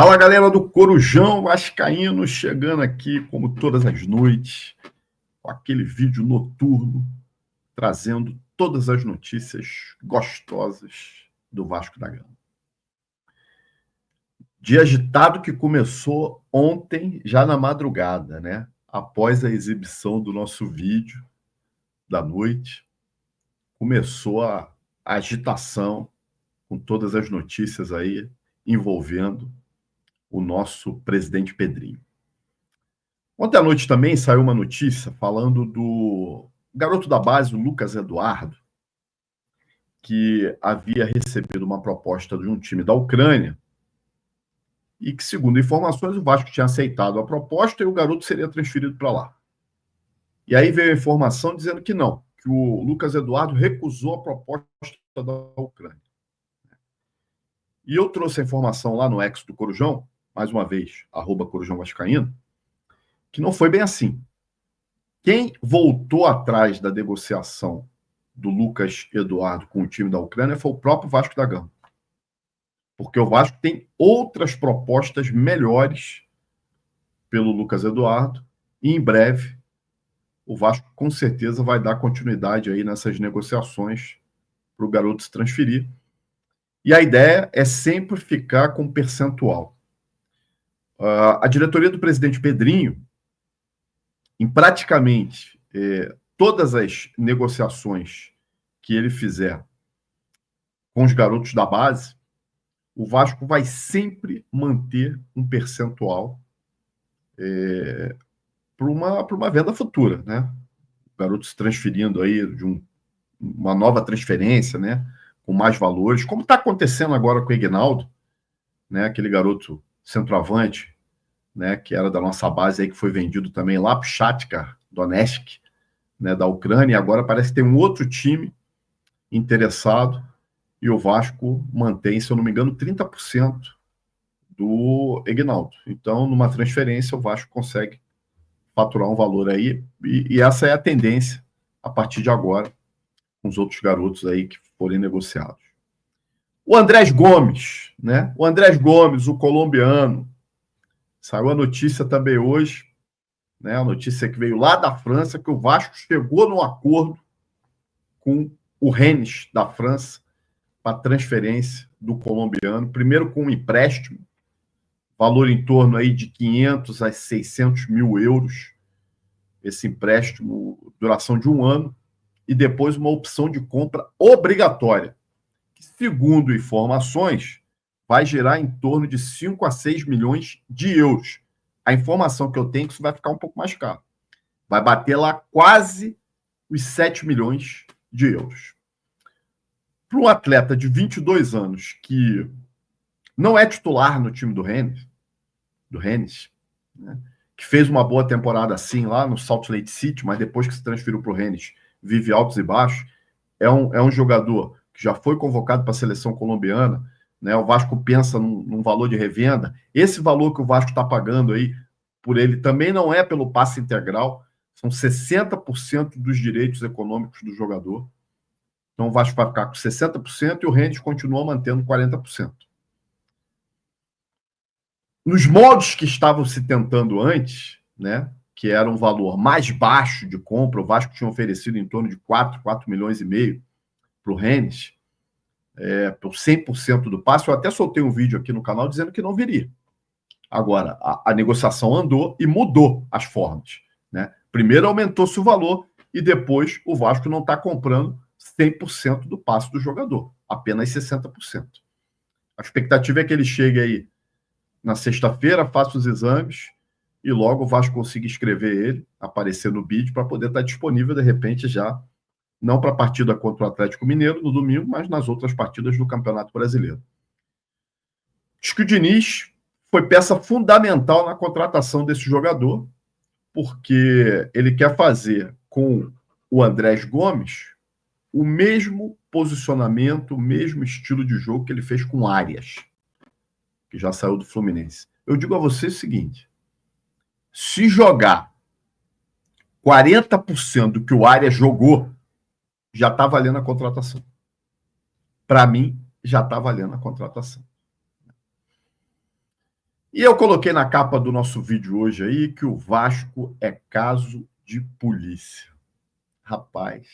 Fala, galera do Corujão Vascaíno, chegando aqui, como todas as noites, com aquele vídeo noturno, trazendo todas as notícias gostosas do Vasco da Gama. Dia agitado que começou ontem, já na madrugada, né? Após a exibição do nosso vídeo da noite, começou a agitação com todas as notícias aí envolvendo o nosso presidente Pedrinho. Ontem à noite também saiu uma notícia falando do garoto da base, o Lucas Eduardo, que havia recebido uma proposta de um time da Ucrânia e que, segundo informações, o Vasco tinha aceitado a proposta e o garoto seria transferido para lá. E aí veio a informação dizendo que não, que o Lucas Eduardo recusou a proposta da Ucrânia. E eu trouxe a informação lá no X do Corujão, mais uma vez, @Corujão Vascaíno, que não foi bem assim. Quem voltou atrás da negociação do Lucas Eduardo com o time da Ucrânia foi o próprio Vasco da Gama. Porque o Vasco tem outras propostas melhores pelo Lucas Eduardo e em breve o Vasco com certeza vai dar continuidade aí nessas negociações para o garoto se transferir. E a ideia é sempre ficar com percentual. A diretoria do presidente Pedrinho, em praticamente todas as negociações que ele fizer com os garotos da base, o Vasco vai sempre manter um percentual para uma venda futura, né? O garoto se transferindo aí de uma nova transferência, né? Com mais valores, como está acontecendo agora com o Ignaldo, né? Aquele garoto centroavante, né? Que era da nossa base aí, que foi vendido também lá para o Shakhtar Donetsk, né? Da Ucrânia, e agora parece que tem um outro time interessado e o Vasco mantém, se eu não me engano, 30% do Ignaldo. Então, numa transferência, o Vasco consegue faturar um valor aí, e essa é a tendência a partir de agora, com os outros garotos aí que forem negociados. O Andrés Gomes, né? O Andrés Gomes, o colombiano, saiu a notícia também hoje, né? A notícia que veio lá da França, que o Vasco chegou num acordo com o Rennes da França para transferência do colombiano, primeiro com um empréstimo, valor em torno aí de 500 a 600 mil euros, esse empréstimo, duração de 1 ano, e depois uma opção de compra obrigatória, que, segundo informações, vai gerar em torno de 5 a 6 milhões de euros. A informação que eu tenho é que isso vai ficar um pouco mais caro. Vai bater lá quase os 7 milhões de euros. Para um atleta de 22 anos que não é titular no time do Rennes, né, que fez uma boa temporada assim lá no Salt Lake City, mas depois que se transferiu para o Rennes, vive altos e baixos, é um jogador que já foi convocado para a seleção colombiana, né? O Vasco pensa num valor de revenda. Esse valor que o Vasco está pagando aí por ele também não é pelo passe integral, são 60% dos direitos econômicos do jogador. Então o Vasco vai ficar com 60% e o Rennes continua mantendo 40%. Nos moldes que estavam se tentando antes, né, que era um valor mais baixo de compra, o Vasco tinha oferecido em torno de 4 milhões e meio para o Rennes, por 100% do passe. Eu até soltei um vídeo aqui no canal dizendo que não viria. Agora, a negociação andou e mudou as formas, né? Primeiro aumentou-se o valor e depois o Vasco não está comprando 100% do passe do jogador, apenas 60%. A expectativa é que ele chegue aí na sexta-feira, faça os exames e logo o Vasco consiga escrever ele, aparecer no bid para poder estar disponível de repente já, não para a partida contra o Atlético Mineiro no domingo, mas nas outras partidas do Campeonato Brasileiro. Acho que o Diniz foi peça fundamental na contratação desse jogador, porque ele quer fazer com o Andrés Gomes o mesmo posicionamento, o mesmo estilo de jogo que ele fez com o Arias, que já saiu do Fluminense. Eu digo a você o seguinte: se jogar 40% do que o Arias jogou, já está valendo a contratação. Para mim, já está valendo a contratação. E eu coloquei na capa do nosso vídeo hoje aí que o Vasco é caso de polícia. Rapaz,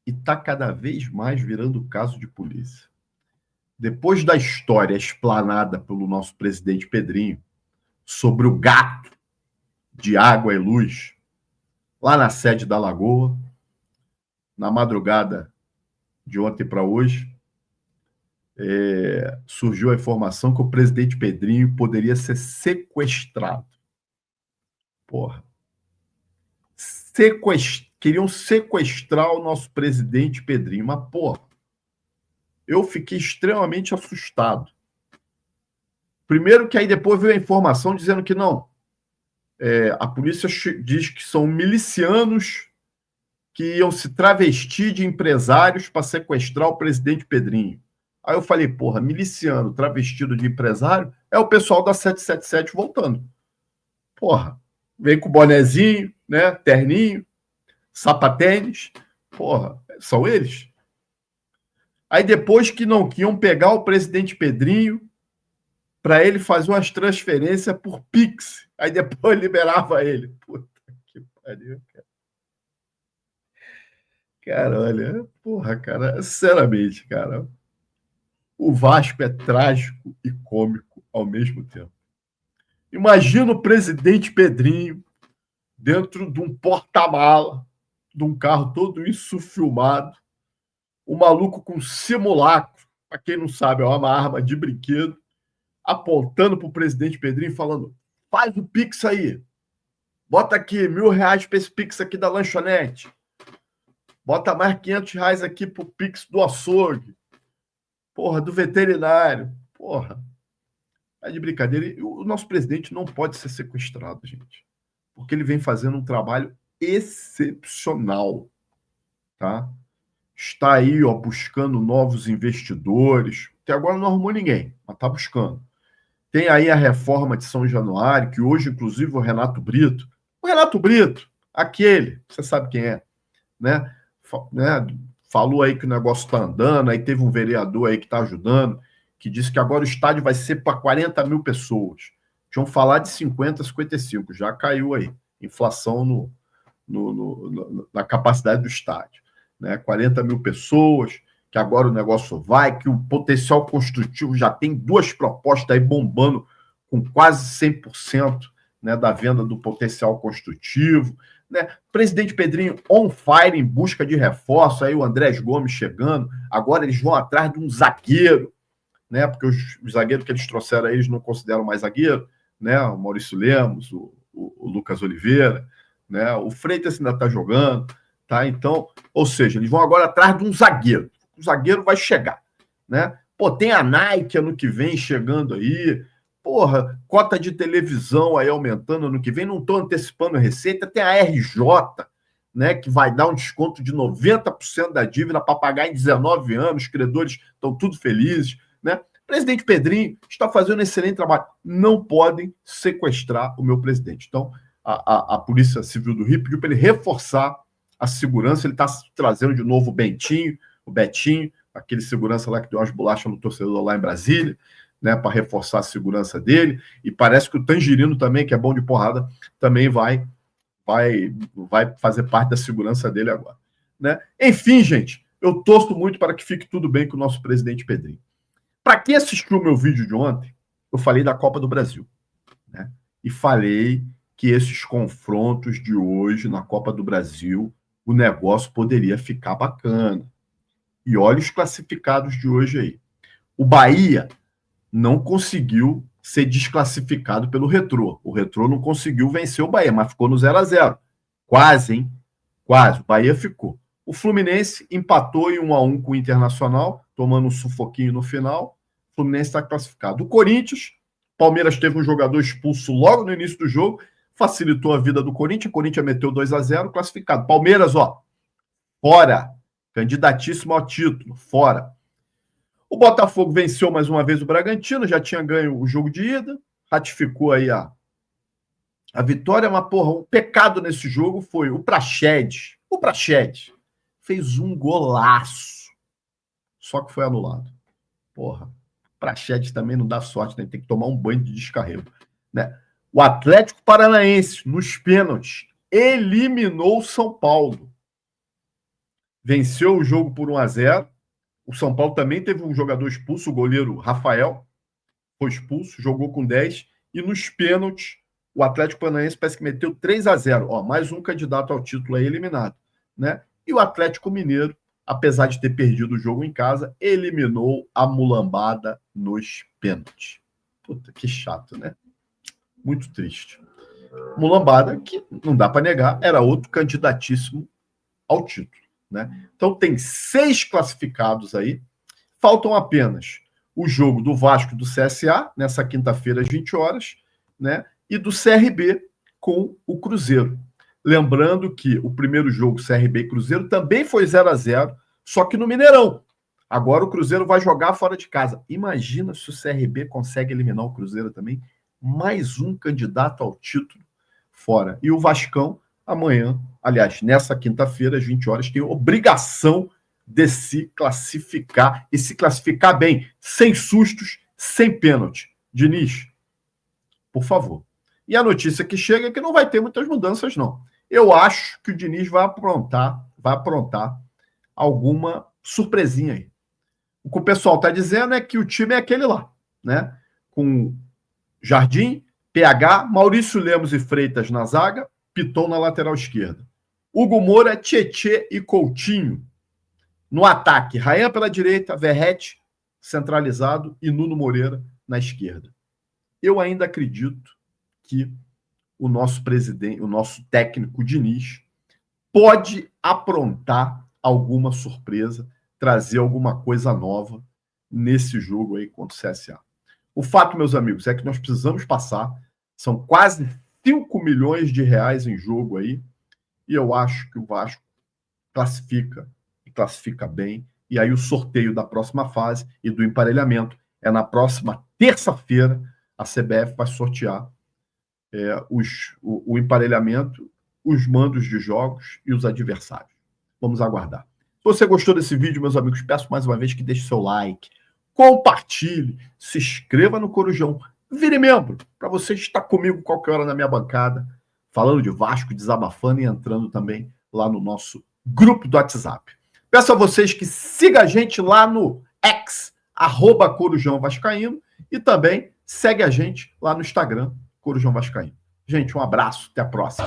e tá cada vez mais virando caso de polícia. Depois da história explanada pelo nosso presidente Pedrinho sobre o gato de água e luz lá na sede da Lagoa, na madrugada de ontem para hoje, surgiu a informação que o presidente Pedrinho poderia ser sequestrado. Porra. Queriam sequestrar o nosso presidente Pedrinho, mas, porra, eu fiquei extremamente assustado. Primeiro que aí depois veio a informação dizendo que não. A polícia diz que são milicianos que iam se travestir de empresários para sequestrar o presidente Pedrinho. Aí eu falei, porra, miliciano travestido de empresário é o pessoal da 777 voltando. Porra, vem com bonezinho, né, terninho, sapatênis, porra, são eles. Aí depois que não que iam pegar o presidente Pedrinho para ele fazer umas transferências por Pix. Aí depois liberava ele. Puta que pariu, cara. Cara, olha, porra, cara, sinceramente, cara, o Vasco é trágico e cômico ao mesmo tempo. Imagina o presidente Pedrinho dentro de um porta-mala, de um carro todo insufilmado, o maluco com simulacro, para quem não sabe, é uma arma de brinquedo, apontando para o presidente Pedrinho falando, faz o Pix aí, bota aqui R$1.000 para esse Pix aqui da lanchonete, bota mais R$500 aqui pro Pix do açougue, porra, do veterinário, porra, é de brincadeira. O nosso presidente não pode ser sequestrado, gente, porque ele vem fazendo um trabalho excepcional, tá? Está aí, ó, buscando novos investidores, até agora não arrumou ninguém, mas está buscando. Tem aí a reforma de São Januário, que hoje, inclusive, o Renato Brito, aquele, você sabe quem é, né? Falou aí que o negócio está andando, aí teve um vereador aí que está ajudando, que disse que agora o estádio vai ser para 40 mil pessoas. Tinham falado de 50, 55, já caiu aí. Inflação na capacidade do estádio. Né? 40 mil pessoas, que agora o negócio vai, que o potencial construtivo já tem duas propostas aí bombando com quase 100%, né, da venda do potencial construtivo. Né? Presidente Pedrinho on fire em busca de reforço, aí o Andrés Gomes chegando, agora eles vão atrás de um zagueiro, né? Porque os zagueiros que eles trouxeram aí, eles não consideram mais zagueiro, né? O Maurício Lemos, o Lucas Oliveira, né? O Freitas ainda está jogando, tá? Então, ou seja, eles vão agora atrás de um zagueiro. O zagueiro vai chegar, né? Pô, tem a Nike ano que vem chegando aí, porra, cota de televisão aí aumentando ano que vem, não estou antecipando a receita, tem a RJ, né, que vai dar um desconto de 90% da dívida para pagar em 19 anos, os credores estão tudo felizes, né? Presidente Pedrinho está fazendo um excelente trabalho. Não podem sequestrar o meu presidente. Então, a Polícia Civil do Rio pediu para ele reforçar a segurança. Ele está trazendo de novo o Betinho, aquele segurança lá que deu umas bolachas no torcedor lá em Brasília, né, para reforçar a segurança dele. E parece que o Tangerino também, que é bom de porrada, também vai fazer parte da segurança dele agora. Né? Enfim, gente, eu torço muito para que fique tudo bem com o nosso presidente Pedrinho. Para quem assistiu o meu vídeo de ontem, eu falei da Copa do Brasil. Né? E falei que esses confrontos de hoje na Copa do Brasil, o negócio poderia ficar bacana. E olha os classificados de hoje aí. O Bahia não conseguiu ser desclassificado pelo Retrô. O Retrô não conseguiu vencer o Bahia, mas ficou no 0-0. Quase, hein? Quase. O Bahia ficou. O Fluminense empatou em 1-1 com o Internacional, tomando um sufoquinho no final. O Fluminense está classificado. O Corinthians, Palmeiras teve um jogador expulso logo no início do jogo, facilitou a vida do Corinthians. O Corinthians meteu 2-0, classificado. Palmeiras, ó, fora. Candidatíssimo ao título, fora. O Botafogo venceu mais uma vez o Bragantino, já tinha ganho o jogo de ida, ratificou aí a vitória, mas, porra, o pecado nesse jogo foi o Praxedes. O Praxedes fez um golaço, só que foi anulado. Porra, Praxedes também não dá sorte, né? Tem que tomar um banho de descarrego, né? O Atlético Paranaense, nos pênaltis, eliminou o São Paulo. Venceu o jogo por 1-0. O São Paulo também teve um jogador expulso, o goleiro Rafael, foi expulso, jogou com 10. E nos pênaltis, o Atlético Paranaense parece que meteu 3-0. Ó, mais um candidato ao título aí eliminado, né? E o Atlético Mineiro, apesar de ter perdido o jogo em casa, eliminou a mulambada nos pênaltis. Puta, que chato, né? Muito triste. Mulambada, que não dá para negar, era outro candidatíssimo ao título, né? Então tem 6 classificados aí. Faltam apenas o jogo do Vasco e do CSA, nessa quinta-feira às 20 horas, né? E do CRB com o Cruzeiro. Lembrando que o primeiro jogo, CRB e Cruzeiro, também foi 0-0, só que no Mineirão. Agora o Cruzeiro vai jogar fora de casa. Imagina se o CRB consegue eliminar o Cruzeiro também. Mais um candidato ao título fora. E o Vascão, amanhã, aliás, nessa quinta-feira, às 20 horas, tem obrigação de se classificar, e se classificar bem, sem sustos, sem pênalti. Diniz, por favor. E a notícia que chega é que não vai ter muitas mudanças, não. Eu acho que o Diniz vai aprontar alguma surpresinha aí. O que o pessoal está dizendo é que o time é aquele lá, né? Com Jardim, PH, Maurício Lemos e Freitas na zaga, Piton na lateral esquerda. Hugo Moura, Tietê e Coutinho. No ataque, Rayan pela direita, Verratti centralizado e Nuno Moreira na esquerda. Eu ainda acredito que o nosso presidente, o nosso técnico Diniz, pode aprontar alguma surpresa, trazer alguma coisa nova nesse jogo aí contra o CSA. O fato, meus amigos, é que nós precisamos passar, são quase 5 milhões de reais em jogo aí, e eu acho que o Vasco classifica, e classifica bem, e aí o sorteio da próxima fase e do emparelhamento é na próxima terça-feira, a CBF vai sortear o emparelhamento, os mandos de jogos e os adversários. Vamos aguardar. Se você gostou desse vídeo, meus amigos, peço mais uma vez que deixe seu like, compartilhe, se inscreva no Corujão, vire membro, para você estar comigo qualquer hora na minha bancada, falando de Vasco, desabafando e entrando também lá no nosso grupo do WhatsApp. Peço a vocês que sigam a gente lá no X, @Corujão Vascaíno, e também segue a gente lá no Instagram, Corujão Vascaíno. Gente, um abraço, até a próxima.